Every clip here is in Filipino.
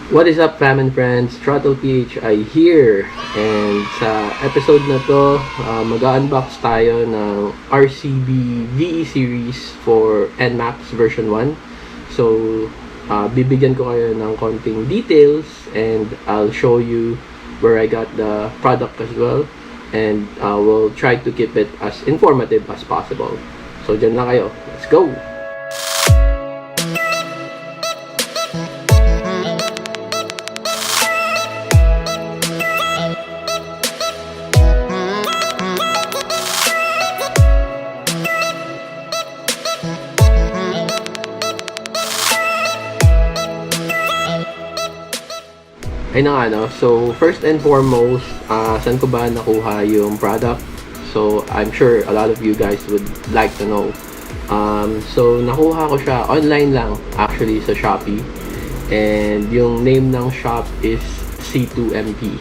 What is up, fam and friends? Throttle PHI here. And sa episode na to, mag-unbox tayo ng RCB VE Series for Nmax version 1. So, bibigyan ko kayo ng konting details and I'll show you where I got the product as well. And we'll try to keep it as informative as possible. So, dyan lang kayo. Let's go! Ay na nga, no? So, first and foremost, saan ko ba nakuha yung product? So, I'm sure a lot of you guys would like to know. So, nakuha ko siya online lang, actually, sa Shopee. And yung name ng shop is C2MP.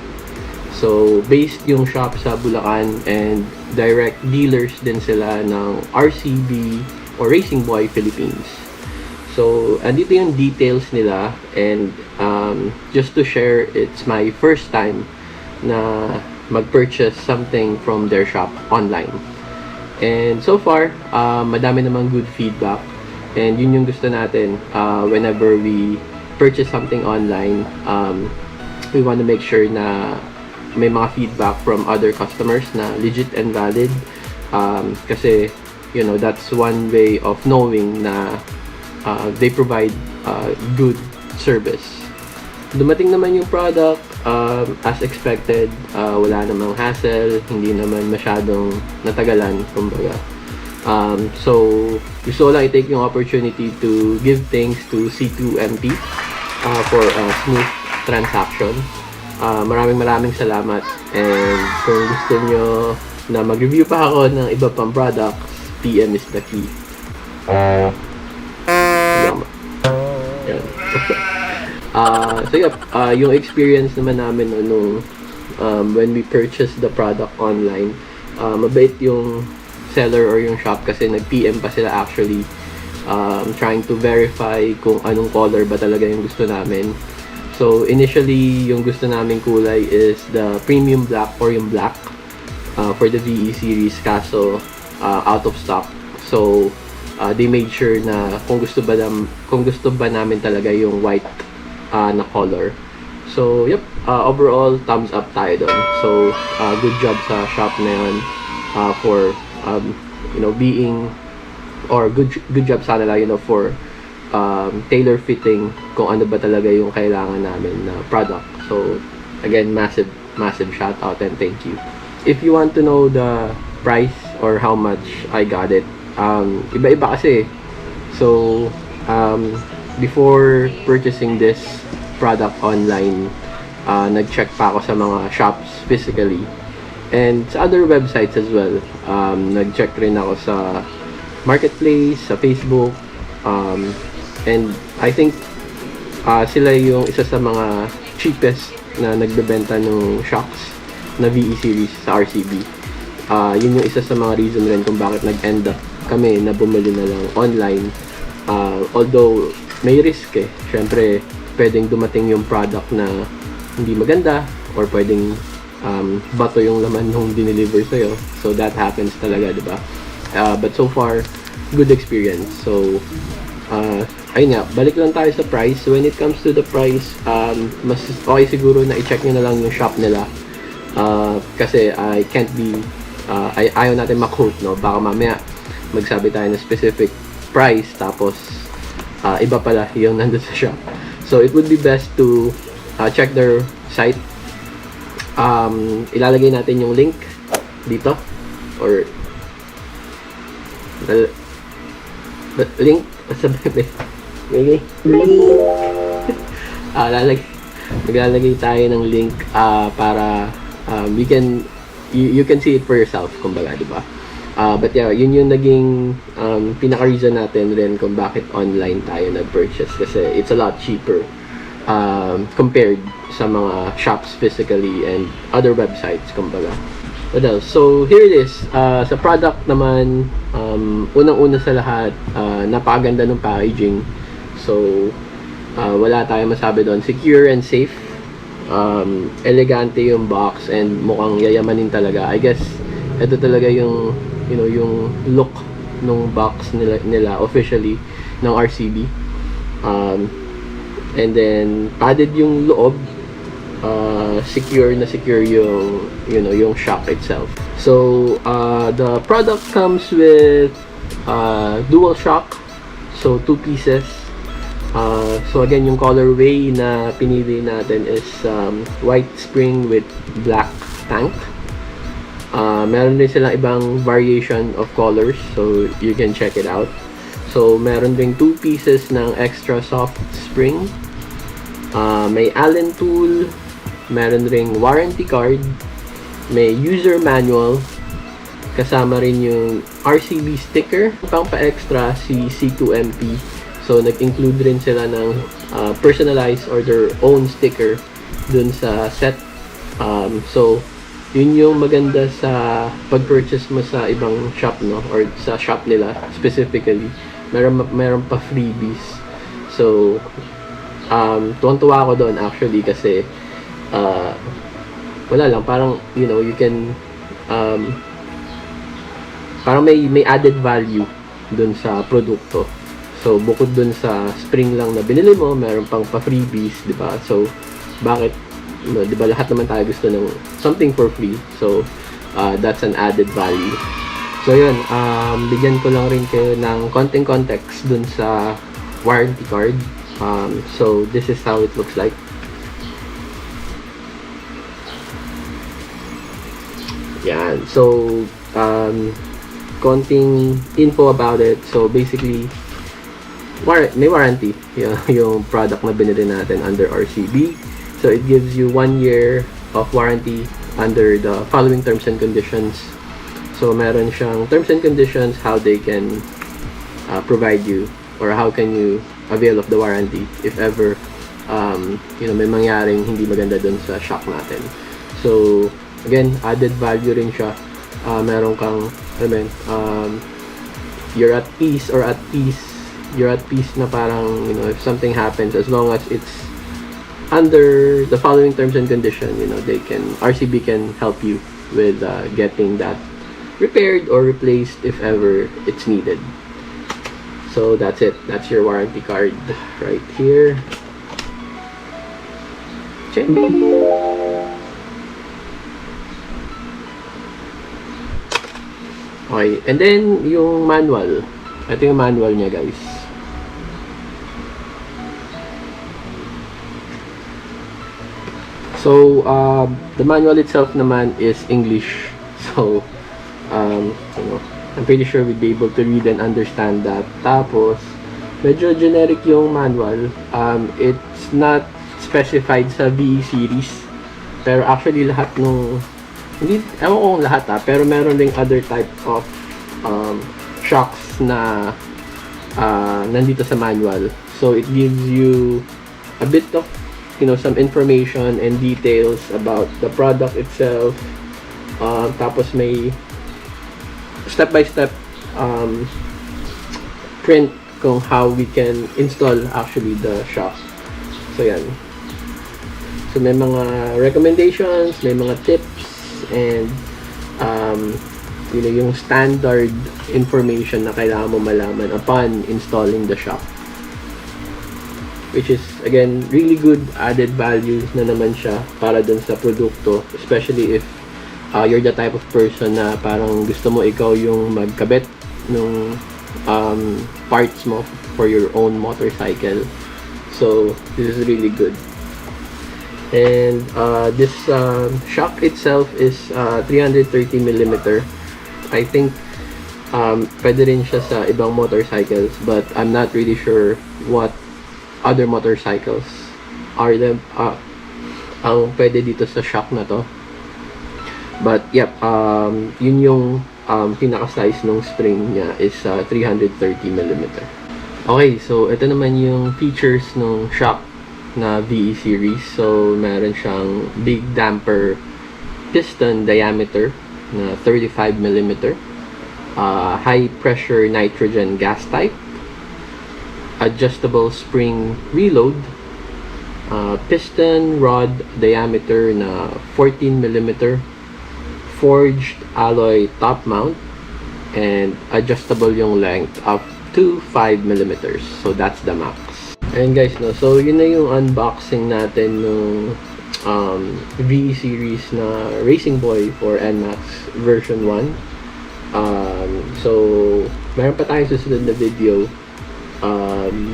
So, based yung shop sa Bulacan and direct dealers din sila ng RCB or Racing Boy Philippines. So, andito yung details nila and just to share, it's my first time na mag-purchase something from their shop online. And so far, madami namang good feedback and yun yung gusto natin whenever we purchase something online. We want to make sure na may mga feedback from other customers na legit and valid kasi, you know, that's one way of knowing na they provide good service. Dumating naman yung product as expected, wala namang hassle, hindi naman masyadong natagalan, kumbaga. So, gusto ko lang i-take yung opportunity to give thanks to C2MP for a smooth transaction. Maraming salamat, and kung gusto nyo na mag-review pa ako ng iba pang products, PM is the key. So yeah, yung experience naman namin nung when we purchased the product online, mabait yung seller or yung shop kasi nag-PM pa sila actually, trying to verify kung anong color ba talaga yung gusto namin. So initially, yung gusto naming kulay is the premium black or yung black for the VE series, kaso out of stock. So they made sure na kung gusto ba namin talaga yung white na color. So, yep, overall, thumbs up tayo doon. So, good job sa shop na yun for, you know, being, or good job sa nila, you know, for tailor fitting kung ano ba talaga yung kailangan namin na product. So, again, massive shout out and thank you. If you want to know the price or how much I got it, iba-iba kasi. So, before purchasing this product online, nag-check pa ako sa mga shops physically and sa other websites as well. Nag-check rin ako sa marketplace, sa Facebook, and I think sila yung isa sa mga cheapest na nagbebenta ng shocks na VE series sa RCB. Yun yung isa sa mga reason rin kung bakit nag-end up kami na bumili na lang online. Although may risk eh. Syempre, pwedeng dumating yung product na hindi maganda or pwedeng bato yung laman nung dineliver sa'yo. So, that happens talaga, diba? But so far, good experience. So, ayun nga, balik lang tayo sa price. When it comes to the price, mas okay siguro na i-check nyo na lang yung shop nila. Kasi I can't be, ayaw natin ma-quote, no? Baka mamaya magsabi tayo ng specific price tapos iba pala yung nandun sa shop. So it would be best to check their site. Ilalagay natin yung link dito or link sabi maglalagay tayo ng link para you can see it for yourself, kumbaga, diba? But yeah, yun yung naging pinaka-reason natin rin kung bakit online tayo nag-purchase kasi it's a lot cheaper compared sa mga shops physically and other websites, kumbaga. What else? So, here it is. Sa product naman, unang-una sa lahat, napakaganda ng packaging. So, wala tayong masabi doon. Secure and safe. Elegante yung box and mukhang yayamanin talaga. I guess ito talaga yung yung look nung box nila officially ng RCB. And then padded yung loob. Secure na secure yung yung shock itself. So the product comes with dual shock, so 2 pieces. So again, yung colorway na pinili natin is white spring with black tank. Meron din silang ibang variation of colors, so you can check it out. So meron ding 2 pieces ng extra soft spring. May Allen tool, meron ring warranty card, may user manual, kasama rin yung RCB sticker, pang pa-extra si C2MP. So nag-include rin sila ng personalized or their own sticker dun sa set. So yun yung maganda sa pag-purchase mo sa ibang shop, no, or sa shop nila specifically. Meron pa freebies. So tuwang-tuwa ako doon actually kasi wala lang, parang you can parang may added value dun sa produkto. So bukod dun sa spring lang na binili mo, meron pang pa-freebies, di ba? So bakit, di ba, lahat naman tayo gusto ng something for free. So that's an added value. So yun, bigyan ko lang rin kayo ng konting context dun sa warranty card. So this is how it looks like. Yan. So konting info about it. So basically, may warranty yung product na binili natin under RCB. So it gives you 1 year of warranty under the following terms and conditions. So meron siyang terms and conditions how they can provide you, or how can you avail of the warranty if ever may mangyaring hindi maganda dun sa shock natin. So again, added value rin siya. Meron kang you're at peace, or you're at peace na parang if something happens, as long as it's under the following terms and conditions, RCB can help you with getting that repaired or replaced if ever it's needed. So that's it. That's your warranty card right here. Check. Okay, and then yung manual. Ito yung manual niya, guys. So the manual itself naman is English. So I'm pretty sure we'd be able to read and understand that. Tapos medyo generic yung manual. It's not specified sa VE series, pero actually lahat nung hindi, ewan ko kung lahat pero meron ding other type of shocks na nandito sa manual. So it gives you a bit of some information and details about the product itself. Tapos may step-by-step print kung how we can install actually the shock. So yan. So may mga recommendations, may mga tips, and yung standard information na kailangan mo malaman upon installing the shock, which is again really good added values na naman siya para dun sa produkto, especially if you're the type of person na parang gusto mo ikaw yung magkabit ng parts mo for your own motorcycle. So this is really good. And this shock itself is 330mm. I think pwede rin siya sa ibang motorcycles, but I'm not really sure what other motorcycles are them ang pwede dito sa shock na to. But yep, yun yung pinaka-size ng spring niya is 330mm. Okay, so ito naman yung features ng shock na VE series. So meron siyang big damper piston diameter na 35mm, high pressure nitrogen gas type, adjustable spring reload, piston rod diameter na 14mm, forged alloy top mount, and adjustable yung length up to 5mm. So that's the max. Ayun guys, no, so yun na yung unboxing natin nung VE series na Racing Boy for Nmax version 1. So meron pa tayong susunod na video,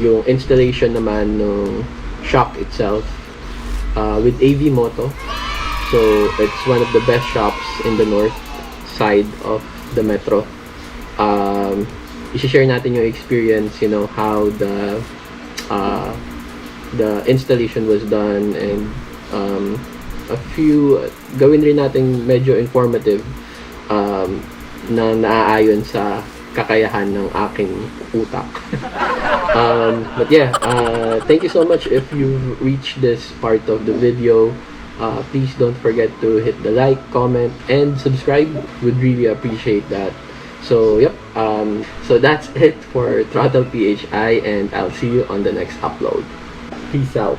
yung installation naman ng shop itself with AV Moto. So it's one of the best shops in the north side of the metro. I-share natin yung experience, you know, how the installation was done, and a few gawin rin natin medyo informative na naaayon sa kakayahan ng aking utak. But yeah, thank you so much if you've reached this part of the video. Please don't forget to hit the like, comment, and subscribe. Would really appreciate that. So yep, so that's it for Throttle PHI, and I'll see you on the next upload. Peace out.